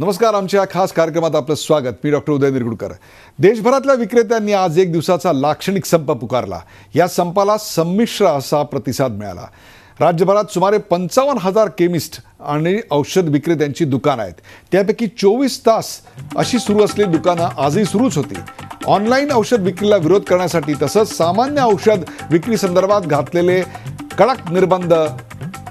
नमस्कार, आमच्या खास कार्यक्रमात आपलं स्वागत. मी डॉक्टर उदय निरगुडकर. देशभरातल्या विक्रेत्यांनी आज एक दिवसाचा लाक्षणिक संप पुकारला. या संपाला संमिश्र असा प्रतिसाद मिळाला. राज्यभरात सुमारे 55,000 केमिस्ट आणि औषध विक्रेत्यांची दुकानं आहेत. त्यापैकी 24 तास अशी सुरू असलेली दुकानं आजही सुरूच होती. ऑनलाईन औषध विक्रीला विरोध करण्यासाठी तसंच सामान्य औषध विक्री संदर्भात घातलेले कडक निर्बंध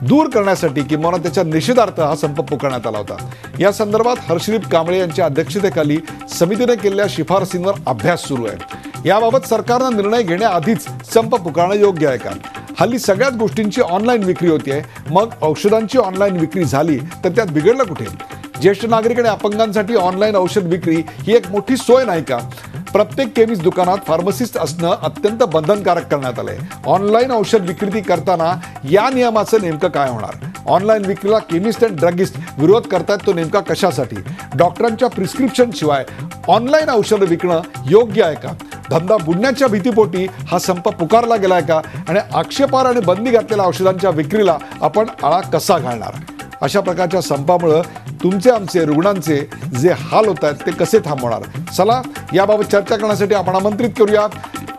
दूर करण्यासाठी किंवा त्याच्या निषेधार्थ हा संप पुकारण्यात आला होता. या संदर्भात हर्षदीप कांबळे यांच्या अध्यक्षतेखाली समितीने केलेल्या शिफारसींवर अभ्यास सुरू आहे. याबाबत सरकारनं निर्णय घेण्याआधीच संप पुकारणं योग्य आहे का? हल्ली सगळ्याच गोष्टींची ऑनलाईन विक्री होतीये, मग औषधांची ऑनलाईन विक्री झाली तर त्यात बिघडलं कुठे? ज्येष्ठ नागरिक आणि अपंगांसाठी ऑनलाईन औषध विक्री ही एक मोठी सोय नाही का? प्रत्येक केमिस्ट दुकानात फार्मसिस्ट असणं अत्यंत बंधनकारक करण्यात आलंय. ऑनलाईन औषध विक्री करताना या नियमाचं नेमकं काय होणार? ऑनलाईन विक्रीला केमिस्ट अँड ड्रगिस्ट विरोध करतायत, तो नेमका कशासाठी? डॉक्टरांच्या प्रिस्क्रिप्शन शिवाय ऑनलाईन औषधं विकणं योग्य आहे का? धंदा बुडण्याच्या भीतीपोटी हा संप पुकारला गेलाय का? आणि आक्षेपार्ह आणि बंदी घातलेल्या औषधांच्या विक्रीला आपण आळा कसा घालणार? अशा प्रकारच्या संपामुळे तुमचे आमचे रुग्णांचे जे हाल होत आहेत ते कसे थांबवणार? चला, याबाबत चर्चा करण्यासाठी आपण आमंत्रित करूया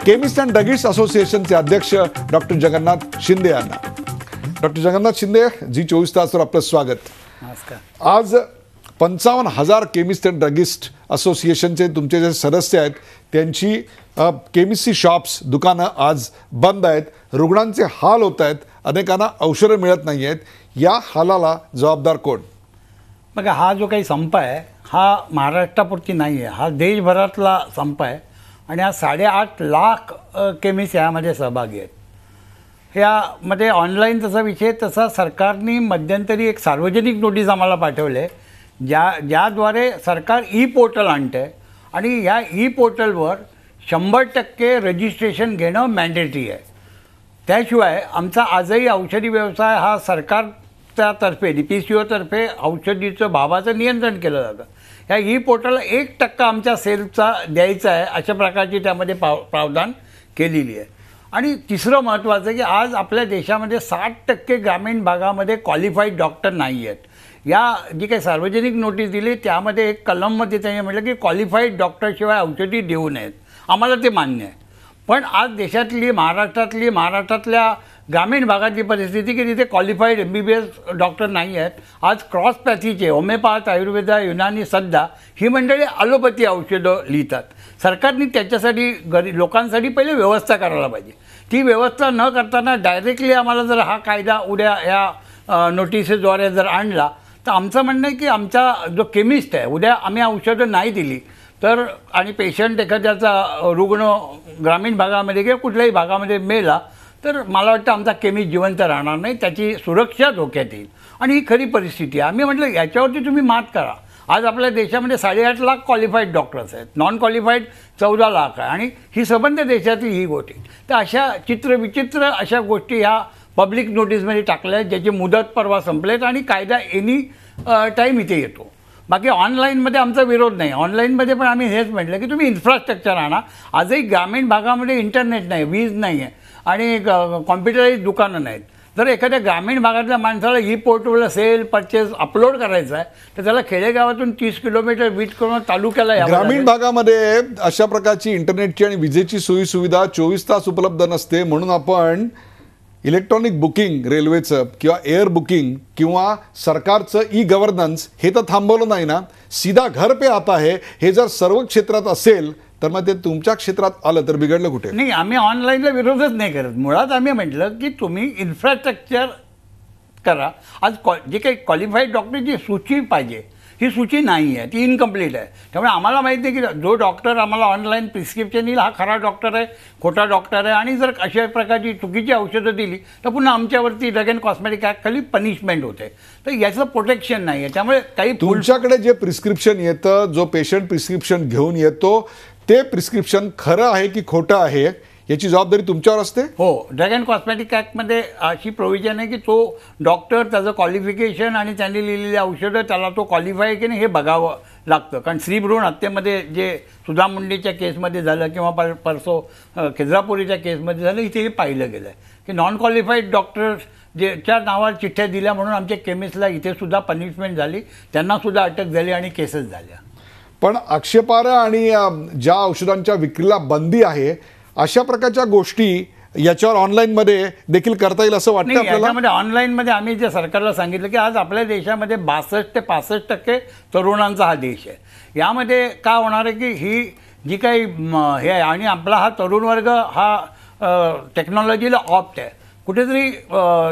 केमिस्ट अँड ड्रगिस्ट असोसिएशनचे अध्यक्ष डॉक्टर जगन्नाथ शिंदे यांना. डॉक्टर जगन्नाथ शिंदे, जी 24 तासवर आपलं स्वागत. नमस्कार. आज 55,000 केमिस्ट अँड ड्रगिस्ट असोसिएशनचे तुमचे जे सदस्य आहेत त्यांची केमिस्ट्री शॉप्स, दुकानं आज बंद आहेत. रुग्णांचे हाल होत आहेत, अनेकांना औषधं मिळत नाही आहेत. या हालाला जबाबदार कोण? बघा, हा जो काही संप आहे हा महाराष्ट्रापुरती नाही आहे, हा देशभरातला संप आहे. आणि हा 8.5 लाख केमिस्ट यामध्ये सहभागी आहेत. यामध्ये ऑनलाईन तसा विषय, तसा सरकारने मध्यंतरी एक सार्वजनिक नोटीस आम्हाला पाठवले, ज्याद्वारे सरकार ई पोर्टल आणतं आहे. आणि या ई पोर्टलवर 100% रजिस्ट्रेशन घेणं मॅन्डेटरी आहे. त्याशिवाय आमचा आजही औषधी व्यवसाय हा सरकारच्यातर्फे DPCOतर्फे औषधीचं भावाचं नियंत्रण केलं जातं. ह्या ई पोर्टलला 1% आमच्या सेल्सचा द्यायचा आहे, अशा प्रकारची त्यामध्ये प्रावधान केलेली आहे. आणि तिसरं महत्त्वाचं की आज आपल्या देशामध्ये 60% ग्रामीण भागामध्ये क्वालिफाईड डॉक्टर नाही आहेत. या जी काही सार्वजनिक नोटीस दिली त्यामध्ये एक कलममध्ये त्यांनी म्हटलं की क्वालिफाईड डॉक्टरशिवाय औषधी देऊ नयेत. आम्हाला ते मान्य आहे. पण आज देशातली, महाराष्ट्रातल्या ग्रामीण भागातली परिस्थिती की तिथे क्वालिफाईड MBBS डॉक्टर नाही आहेत. आज क्रॉस पॅथीचे होमिओपॅथ, आयुर्वेदा, युनानी, सध्या ही मंडळी ॲलोपॅथी औषधं लिहितात. सरकारने त्याच्यासाठी लोकांसाठी पहिले व्यवस्था करायला पाहिजे. ती व्यवस्था न करताना डायरेक्टली आम्हाला जर हा कायदा उद्या ह्या नोटिसेसद्वारे जर आणला तर आमचं म्हणणं आहे की आमचा जो केमिस्ट आहे, उद्या आम्ही औषधं नाही दिली तर आणि पेशंट एखाद्याचा रुग्ण ग्रामीण भागामध्ये किंवा कुठल्याही भागामध्ये मेला तर मला वाटतं आमचा केमिस्ट जिवंत राहणार नाही, त्याची सुरक्षा धोक्यात येईल. आणि ही खरी परिस्थिती आहे. आम्ही म्हटलं याच्यावरती तुम्ही मात करा. आज आपल्या देशामध्ये 8.5 लाख क्वालिफाईड डॉक्टर्स आहेत, नॉन क्वालिफाईड 14 लाख आहे. आणि ही संबंध देशातली ही गोष्ट. तर अशा विचित्र अशा गोष्टी ह्या पब्लिक नोटीसमध्ये टाकल्या आहेत, ज्याची मुदत परवा संपलेत आणि कायदा एनी टाईम इथे येतो. बाकी ऑनलाईनमध्ये आमचा विरोध नाही. ऑनलाईनमध्ये पण आम्ही हेच म्हटलं की तुम्ही इन्फ्रास्ट्रक्चर आणा. आजही ग्रामीण भागामध्ये इंटरनेट नाही, वीज नाही आहे आणि कॉम्प्युटराईज दुकानं नाहीत. जर एखाद्या ग्रामीण भागातल्या माणसाला ई पोर्टलला सेल परचेस अपलोड करायचा आहे तर त्याला खेडेगावातून 30 किलोमीटर वीट करून तालुक्याला यावं. ग्रामीण भागामध्ये अशा प्रकारची इंटरनेटची आणि विजेची सोयी सुविधा 24 तास उपलब्ध नसते. म्हणून आपण इलेक्ट्रॉनिक बुकिंग, रेल्वेचं किंवा एअर बुकिंग किंवा सरकारचं ई गव्हर्नन्स हे तर थांबवलं नाही ना. सीधा घर पे आता है हे जर सर्व क्षेत्रात असेल तर मग ते तुमच्या क्षेत्रात आलं तर बिघडलं कुठे? नाही, आम्ही ऑनलाईनला विरोधच नाही करत. मुळात आम्ही म्हटलं की तुम्ही इन्फ्रास्ट्रक्चर करा. आज जे काही क्वालिफाईड डॉक्टरची सूची पाहिजे ही सूची नाही आहे, ती इनकम्प्लीट आहे. त्यामुळे आम्हाला माहिती आहे की जो डॉक्टर आम्हाला ऑनलाईन प्रिस्क्रिप्शन येईल हा खरा डॉक्टर आहे, खोटा डॉक्टर आहे. आणि जर अशा प्रकारची चुकीची औषधं दिली तर पुन्हा आमच्यावरती ड्रग अँड कॉस्मेटिक ॲक्ट खाली पनिशमेंट होते. तर याचं प्रोटेक्शन नाही आहे. त्यामुळे काही तुमच्याकडे जे प्रिस्क्रिप्शन येतं, जो पेशंट प्रिस्क्रिप्शन घेऊन येतो ते प्रिस्क्रिप्शन खरं आहे की खोटं आहे याची जबाबदारी तुमच्यावर असते. हो, ड्रग अँड कॉस्मेटिक ॲक्टमध्ये अशी प्रोव्हिजन आहे की तो डॉक्टर त्याचं क्वालिफिकेशन आणि त्यांनी लिहिलेली औषधं त्याला तो क्वालिफाय की नाही हे बघावं लागतं. कारण स्त्रीभ्रूण हत्येमध्ये जे सुधा मुंडेच्या केसमध्ये झालं किंवा परसो खिद्रापुरीच्या केसमध्ये झालं, इथे हे पाहिलं गेलं आहे की नॉन क्वालिफाईड डॉक्टर ज्याच्या नावावर चिठ्ठ्या दिल्या म्हणून आमच्या केमिस्टला इथे सुद्धा पनिशमेंट झाली, त्यांना सुद्धा अटक झाली आणि केसेस झाल्या. पण आक्षेपार्ह आणि ज्या औषधांच्या विक्रीला बंदी आहे अशा प्रकारच्या गोष्टी याच्यावर ऑनलाईनमध्ये देखील करता येईल असं वाटतं नाही. आपल्याला? याच्यामध्ये ऑनलाईनमध्ये आम्ही जे सरकारला सांगितलं की आज आपल्या देशामध्ये 62 ते 65% तरुणांचा हा देश आहे. यामध्ये का होणार आहे की ही जी काही हे आहे आणि आपला हा तरुण वर्ग हा टेक्नॉलॉजीला ऑप्ट आहे. कुठेतरी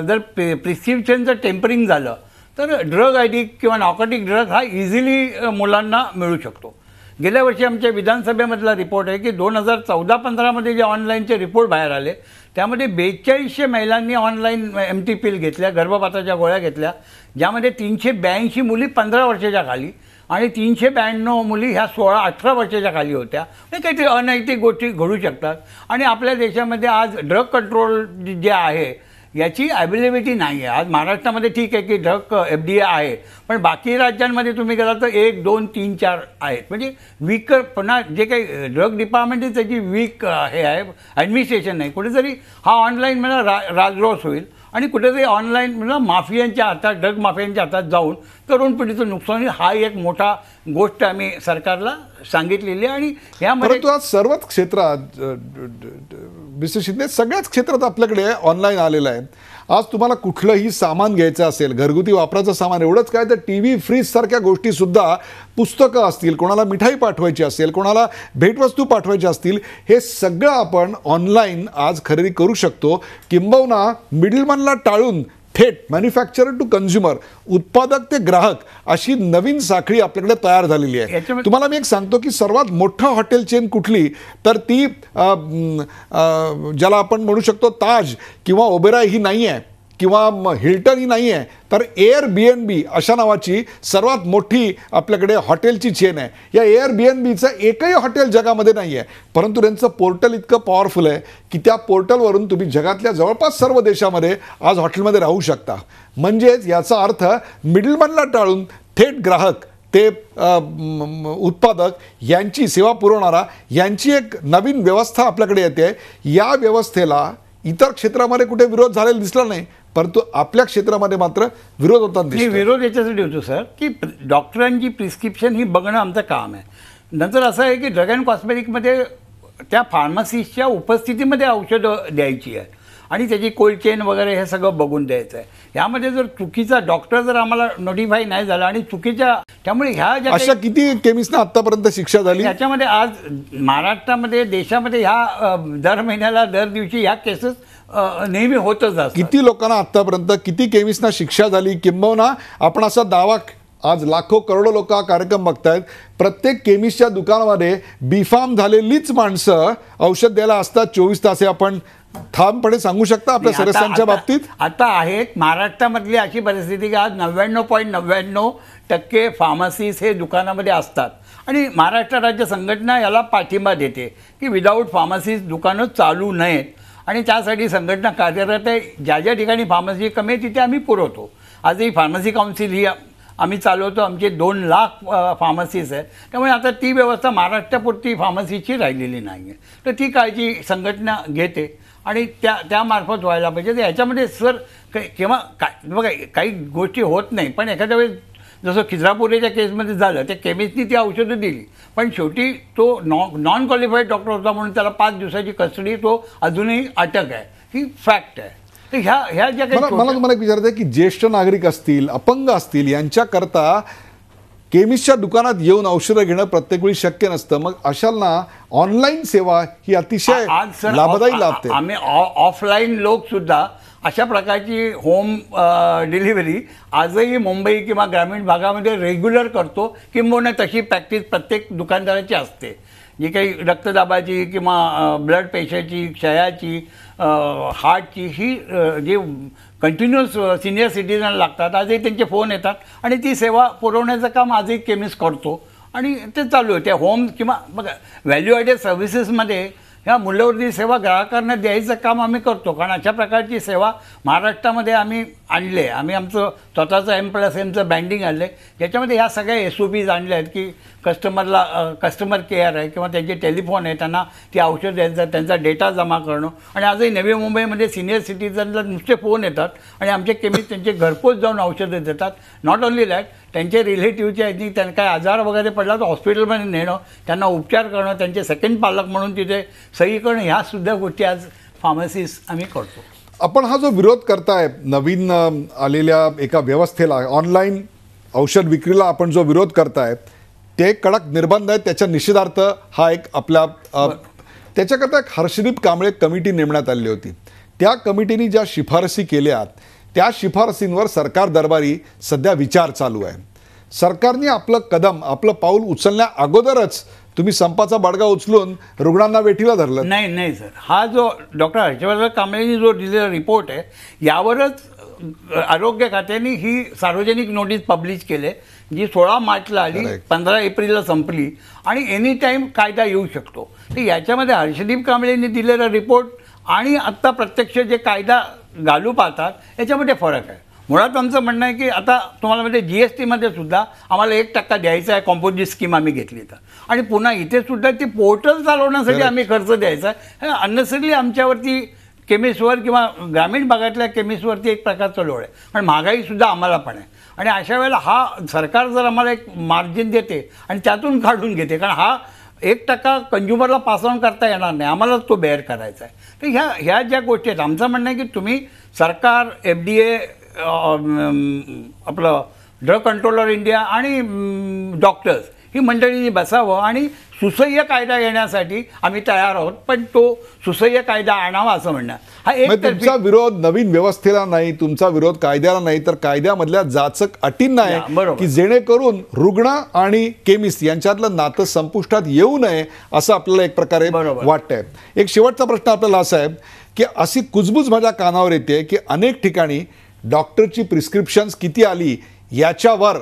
जर प्रिस्क्रिप्शनचं टेम्परिंग झालं तर ड्रग ॲडिक्ट किंवा नॉर्कोटिक ड्रग हा इझिली मुलांना मिळू शकतो. गेल्या वर्षी आमच्या विधानसभेमधला रिपोर्ट आहे की 2014-15मध्ये जे ऑनलाईनचे रिपोर्ट बाहेर आले त्यामध्ये 4200 महिलांनी ऑनलाईन MT पिल घेतल्या, गर्भपाताच्या गोळ्या घेतल्या, ज्यामध्ये 382 मुली 15 वर्षाच्या खाली आणि 392 मुली ह्या 16-18 वर्षाच्या खाली होत्या. म्हणजे काहीतरी अनैतिक गोष्टी घडू शकतात. आणि आपल्या देशामध्ये आज ड्रग कंट्रोल जे आहे याची अवेलेबिलिटी नाही आहे. आज महाराष्ट्रामध्ये ठीक आहे की ड्रग FDA आहे, पण बाकी राज्यांमध्ये तुम्ही गेलात तर 1, 2, 3, 4 आहेत. म्हणजे वीक पुन्हा जे काही ड्रग डिपार्टमेंट आहे त्याची वीक हे आहे, ॲडमिनिस्ट्रेशन नाही. कुठेतरी हा ऑनलाईन मला राजरोस होईल आणि कुठेतरी ऑनलाईन म्हणजे माफियांच्या हातात, ड्रग माफियांच्या हातात जाऊन तरुण पिढीचं नुकसान होईल. हा एक मोठा गोष्ट आम्ही सरकारला सांगितलेली आहे. आणि यामध्ये परंतु आज सर्वच क्षेत्रात मिस्टर शिंदे सगळ्याच क्षेत्रात आपल्याकडे ऑनलाईन आलेलं आहे. आज तुम्हाला कुठलंही सामान घ्यायचं असेल, घरगुती वापराचं सामान, एवढंच काय तर TV, फ्रीज सारख्या गोष्टीसुद्धा, पुस्तकं असतील, कोणाला मिठाई पाठवायची असेल, कोणाला भेटवस्तू पाठवायच्या असतील, हे सगळं आपण ऑनलाईन आज खरेदी करू शकतो. किंबहुना मिडलमॅनला टाळून थेट मॅन्युफॅक्चरर टू कन्झ्युमर, उत्पादक ते ग्राहक अशी नवीन साखळी आपल्याकडे तयार झालेली आहे. तुम्हाला मी एक सांगतो की सर्वात मोठं हॉटेल चेन कुठली तर ती ज्याला आपण म्हणू शकतो ताज किंवा ओबेरॉय ही नाही आहे किंवा हिल्टन ही नाही आहे, तर Airbnb अशा नावाची सर्वात मोठी आपल्याकडे हॉटेलची चेन आहे. या Airbnbचं एकही हॉटेल जगामध्ये नाही आहे, परंतु त्यांचं पोर्टल इतकं पॉवरफुल आहे की त्या पोर्टलवरून तुम्ही जगातल्या जवळपास सर्व देशामध्ये आज हॉटेलमध्ये राहू शकता. म्हणजेच याचा अर्थ मिडलमॅनला टाळून थेट ग्राहक ते उत्पादक यांची सेवा पुरवणारा यांची एक नवीन व्यवस्था आपल्याकडे येते. या व्यवस्थेला इतर क्षेत्रामध्ये कुठे विरोध झालेला दिसला नाही, परंतु आपल्या क्षेत्रामध्ये मात्र विरोध होताना दिसतो. विरोध याच्यासाठी होतो सर की डॉक्टरांची प्रिस्क्रिप्शन ही बघणं आमचं काम आहे. नंतर असं आहे की ड्रग अँड कॉस्मेटिकमध्ये त्या फार्मसिस्टच्या उपस्थितीमध्ये औषधं द्यायची आहे आणि त्याची कोल्ड चेन वगैरे हे सगळं बघून द्यायचं आहे. यामध्ये जर चुकीचा डॉक्टर जर आम्हाला नोटिफाय नाही झाला आणि चुकीच्या, त्यामुळे ह्या ज्या अशा किती केमिस्टना आतापर्यंत शिक्षा झाली याच्यामध्ये आज महाराष्ट्रामध्ये देशामध्ये ह्या दर महिन्याला दर दिवशी ह्या केसेस नेहमी होतच असतात. किती लोकांना आतापर्यंत किती केमिस्टना शिक्षा झाली? किंबहुना आपण असा दावा, आज लाखो करोडो लोक हा कार्यक्रम बघतायत, प्रत्येक केमिस्टच्या दुकानामध्ये बीफार्म झालेलीच माणसं औषध द्यायला असतात 24 तास. हे आपण ठामपणे सांगू शकता आपल्या सदस्यांच्या बाबतीत? आता आहेत महाराष्ट्रामधली अशी परिस्थिती की आज 99.99% फार्मसीज हे दुकानामध्ये असतात आणि महाराष्ट्र राज्य संघटना याला पाठिंबा देते की विदाऊट फार्मसीज दुकानं चालू नयेत आणि त्यासाठी संघटना कार्यरत आहे. ज्या ज्या ठिकाणी फार्मसी कमी आहे तिथे आम्ही पुरवतो. आजही फार्मसी काउन्सिल ही आम्ही चालवतो. आमचे 2 लाख फार्मसीज आहेत. त्यामुळे आता ती व्यवस्था महाराष्ट्रापुरती फार्मसीची राहिलेली नाही आहे. तर ती काळजी संघटना घेते आणि त्यामार्फत व्हायला पाहिजे. तर याच्यामध्ये सर किंवा बघा काही गोष्टी होत नाही, पण एखाद्या वेळेस जसं खिद्रापुरेच्या केसमध्ये झालं, त्या केमिस्टनी ती औषधं दिली, पण शेवटी तो नॉन क्वालिफाईड डॉक्टर होता म्हणून त्याला 5 दिवसाची कस्टडी, तो अजूनही अटक आहे. ही फॅक्ट आहे. तर ह्या ज्या काही मला तुम्हाला एक विचारायचं आहे की ज्येष्ठ नागरिक असतील, अपंग असतील, यांच्याकरता केमिस्टच्या दुकानात येऊन औषधं घेणं प्रत्येक वेळी शक्य नसतं. मग अशांना ऑनलाईन सेवा ही अतिशय लाभदायी लाभते. आम्ही ऑफलाईन लोक सुद्धा अशा प्रकारची होम डिलिव्हरी आजही मुंबई किंवा ग्रामीण भागामध्ये रेग्युलर करतो. किंबहुना तशी प्रॅक्टिस प्रत्येक दुकानदाराची असते. जी काही रक्तदाबाची किंवा ब्लड प्रेशरची, क्षयाची, हार्टची ही जी कंटिन्युअस सिनियर सिटीजन लागतात, आजही त्यांचे फोन येतात आणि ती सेवा पुरवण्याचं काम आजही केमिस्ट करतो आणि ते चालू आहे. त्या होम किंवा बघा व्हॅल्यू ॲडेड सर्व्हिसेसमध्ये ह्या मूल्यवर्धित सेवा ग्राहकांना द्यायचं काम आम्ही करतो. कारण अशा प्रकारची सेवा महाराष्ट्रामध्ये आम्ही आणले, आम्ही आमचं स्वतःचं M+Mचं ब्रँडिंग आणलं आहे, ज्याच्यामध्ये ह्या सगळ्या SOPs आणल्या आहेत की कस्टमर केअर आहे किंवा त्यांचे टेलिफोन आहे, त्यांना ती औषध द्यायचं, त्यांचा डेटा जमा करणं. आणि आजही नवी मुंबईमध्ये सिनियर सिटीजनला नुसते फोन येतात आणि आमचे केमिस्ट त्यांचे घरपोच जाऊन औषधं देतात. नॉट ओन्ली दॅट, त्यांचे रिलेटिव्हचे आहेत, त्यांना काय आजार वगैरे पडला तर हॉस्पिटलमध्ये नेणं, त्यांना उपचार करणं, त्यांचे सेकंड पालक म्हणून तिथे सही करणं, ह्यासुद्धा गोष्टी आज फार्मसीज आम्ही करतो. आपण हा जो विरोध करताय नवीन आलेल्या एका व्यवस्थेला, ऑनलाईन औषध विक्रीला आपण जो विरोध करताय, ते कडक निर्बंध आहेत, त्याच्या निषेधार्थ हा एक आपला त्याच्याकरता एक हर्षदीप कांबळे कमिटी नेमण्यात आली होती. त्या कमिटीने ज्या शिफारसी केल्या त्या शिफारसींवर सरकार दरबारी सध्या विचार चालू आहे. सरकारने आपलं पाऊल उचलण्या अगोदरच तुम्ही संपाचा बडगा उचलून रुग्णांना वेठीला धरलं. नाही सर, हा जो डॉक्टर हर्षवर्धन कांबळेंनी जो दिलेला रिपोर्ट आहे, यावरच आरोग्य खात्याने ही सार्वजनिक नोटीस पब्लिश केली, जी 16 मार्चला आली, 15 एप्रिलला संपली आणि एनी टाईम कायदा येऊ शकतो. तर याच्यामध्ये हर्षदीप कांबळेंनी दिलेला रिपोर्ट आणि आत्ता प्रत्यक्ष जे कायदा घालू पाहतात याच्यामध्ये फरक आहे. मुळात आमचं म्हणणं आहे की आता तुम्हाला म्हणजे GSTमध्ये सुद्धा आम्हाला 1% द्यायचा आहे, कॉम्पोजिट स्कीम आम्ही घेतली तर, आणि पुन्हा इथे सुद्धा ती पोर्टल चालवण्यासाठी आम्ही खर्च द्यायचा आहे. हे अननेसरली आमच्यावरती केमिस्टवर किंवा ग्रामीण भागातल्या केमिस्टवरती एक प्रकारचं लोड आहे. पण महागाईसुद्धा आम्हाला पण आहे. आणि अशा वेळेला हा सरकार जर आम्हाला एक मार्जिन देते आणि त्यातून काढून घेते, कारण हा 1% कंझ्युमरला पास ऑन करता येणार नाही, आम्हालाच तो बेअर करायचा आहे. तर ह्या ज्या गोष्टी आहेत, आमचं म्हणणं आहे की तुम्ही सरकार, FDA, आपलं ड्रग कंट्रोलर इंडिया आणि डॉक्टर्स ही मंडळींनी बसावं आणि सुसह्य कायदा येण्यासाठी आम्ही तयार आहोत. पण तो सुसह्य कायदा आणावा असं म्हणणं. हा एक तुमचा विरोध नवीन व्यवस्थेला नाही, तुमचा विरोध कायद्याला नाही, तर कायद्यामधल्या जाचक अटींना आहे की जेणेकरून रुग्ण आणि केमिस्ट यांच्यातलं नातं संपुष्टात येऊ नये असं आपल्याला एक प्रकारे वाटतंय. एक शेवटचा प्रश्न आपल्याला असा आहे की अशी कुजबूज माझ्या कानावर येते की अनेक ठिकाणी डॉक्टरची प्रिस्क्रिप्शन्स किती आली याच्यावर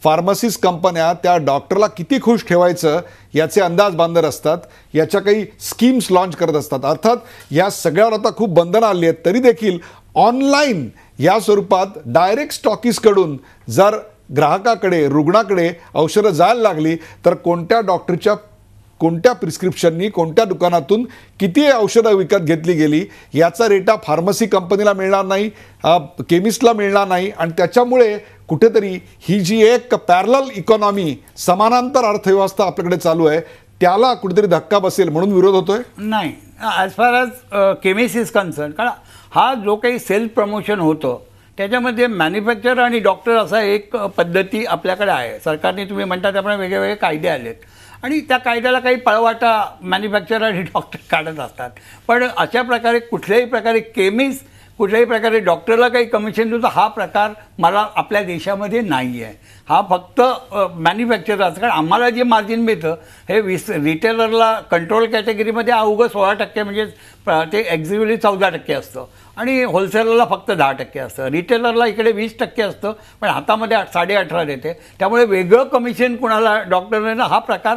फार्मसिस्ट कंपन्या त्या डॉक्टरला किती खुश ठेवायचं याचे अंदाज बांधत असतात, याच्या काही स्कीम्स लॉन्च करत असतात. अर्थात या सगळ्यावर आता खूप बंधनं आली आहेत, तरी देखील ऑनलाईन या स्वरूपात डायरेक्ट स्टॉकिस्टकडून जर ग्राहकाकडे, रुग्णाकडे औषधं जायला लागली तर कोणत्या डॉक्टरच्या कोणत्या प्रिस्क्रिप्शननी कोणत्या दुकानातून किती औषधं विकत घेतली गेली याचा डेटा फार्मसी कंपनीला मिळणार नाही, केमिस्टला मिळणार नाही. आणि त्याच्यामुळे कुठेतरी ही जी एक पॅरलल इकॉनॉमी, समानांतर अर्थव्यवस्था आपल्याकडे चालू आहे, त्याला कुठेतरी धक्का बसेल म्हणून विरोध होतोय. नाही, as far as chemist is concern, कारण हा जो काही सेल्फ प्रमोशन होतं त्याच्यामध्ये मॅन्युफॅक्चर आणि डॉक्टर असा एक पद्धती आपल्याकडे आहे. सरकारने तुम्ही म्हणता त्याप्रमाणे वेगवेगळे कायदे आलेत आणि त्या कायद्याला काही पळवाटा मॅन्युफॅक्चर आणि डॉक्टर काढत असतात. पण अशा प्रकारे कुठल्याही प्रकारे केमिस्ट कुठल्याही प्रकारे डॉक्टरला काही कमिशन देतो हा प्रकार मला आपल्या देशामध्ये नाही आहे. हा फक्त मॅन्युफॅक्चरर्स, कारण आम्हाला जे मार्जिन मिळतं हे रिटेलरला कंट्रोल कॅटेगरीमध्ये अवघं 16% म्हणजे ते एक्झिक्युटिव्हली 14% असतं आणि होलसेलरला फक्त 10% असतं. रिटेलरला इकडे 20% असतं, पण हातामध्ये 18.5 देते. त्यामुळे वेगळं कमिशन कुणाला डॉक्टरने ना हा प्रकार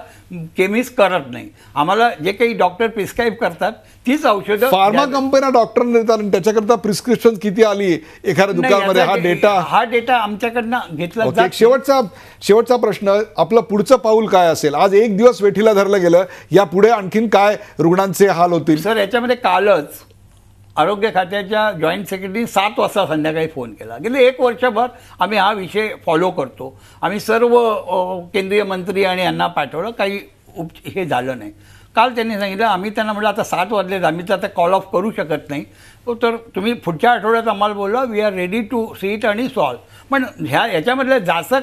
केमिस्ट करत नाही. आम्हाला जे काही डॉक्टर प्रिस्क्राईब करतात तीच औषधं फार्मा कंपन्या डॉक्टरांना देतात आणि त्याच्याकरता प्रिस्क्रिप्शन किती आली एखाद्या दुकानामध्ये हा डेटा आमच्याकडनं घेतला जातो. शेवटचा प्रश्न, आपलं पुढचं पाऊल काय असेल? आज एक दिवस वेठीला धरलं गेलं, या पुढे आणखीन काय रुग्णांचे हाल होतील? सर, याच्यामध्ये कालच आरोग्य खात्याच्या जॉईंट सेक्रेटरीने 7 वाजता संध्याकाळी फोन केला. गेले 1 वर्षभर आम्ही हा विषय फॉलो करतो. आम्ही सर्व केंद्रीय मंत्री आणि यांना पाठवलं, काही हे झालं नाही. काल त्यांनी सांगितलं, आम्ही त्यांना म्हटलं आता 7 वाजलेत, आम्ही तर आता कॉल ऑफ करू शकत नाही, तर तुम्ही पुढच्या आठवड्यात आम्हाला बोलवा, we are ready to see it आणि सॉल्व. पण याच्यामधल्या जास्त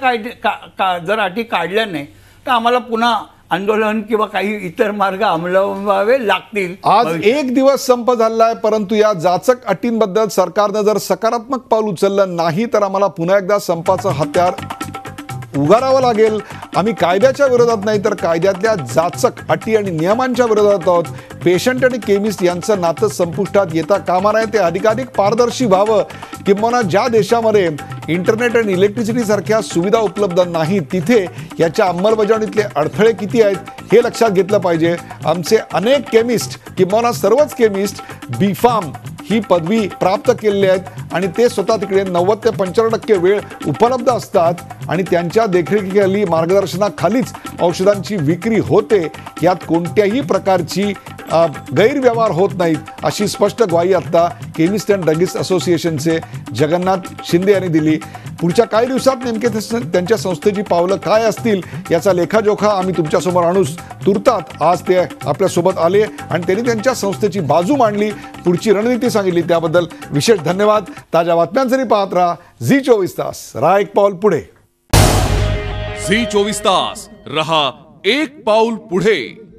जर अटी काढल्या नाही तर आम्हाला पुन्हा आंदोलन किंवा काही इतर मार्ग अंमलवावे लागतील. आज एक दिवस संप झालाय, परंतु या जाचक अटींबद्दल सरकारनं जर सकारात्मक पाऊल उचललं नाही तर आम्हाला पुन्हा एकदा संपाचं हत्यार उगारावं लागेल. आम्ही कायद्याच्या विरोधात नाही तर कायद्यातल्या जाचक अटी आणि नियमांच्या विरोधात आहोत. पेशंट आणि केमिस्ट यांचं नातं संपुष्टात येता कामा नये, ते अधिकाधिक पारदर्शी व्हावं. किंबहुना ज्या देशामध्ये इंटरनेट आणि इलेक्ट्रिसिटी सारख्या सुविधा उपलब्ध नाही तिथे याच्या अंमलबजावणीतले अडथळे किती आहेत हे लक्षात घेतलं पाहिजे. आमचे अनेक केमिस्ट किंबहुना सर्वच केमिस्ट B.Pharm ही पदवी प्राप्त केलेली आहेत आणि ते स्वतः तिकडे 90 ते 95% वेळ उपलब्ध असतात आणि त्यांच्या देखरेखीखाली मार्गदर्शनाखालीच औषधांची विक्री होते. यात कोणत्याही प्रकारची गैरव्यवहार होत नाहीत अशी स्पष्ट ग्वाही आता केमिस्ट अँड ड्रगिस्ट असोसिएशनचे जगन्नाथ शिंदे यांनी दिली. पुढच्या काही दिवसात नेमके त्यांच्या संस्थेची पावलं काय असतील याचा लेखाजोखा आम्ही तुमच्यासमोर आणूच. तुर्तात आज ते आपल्यासोबत आले आणि त्यांनी त्यांच्या संस्थेची बाजू मांडली, पुढची रणनीती सांगितली. त्याबद्दल विशेष धन्यवाद. ताज्या बातम्यांसाठी पाहत राहा झी 24 तास. रहा एक पाऊल पुढे. झी 24 तास रहा एक पाऊल पुढे.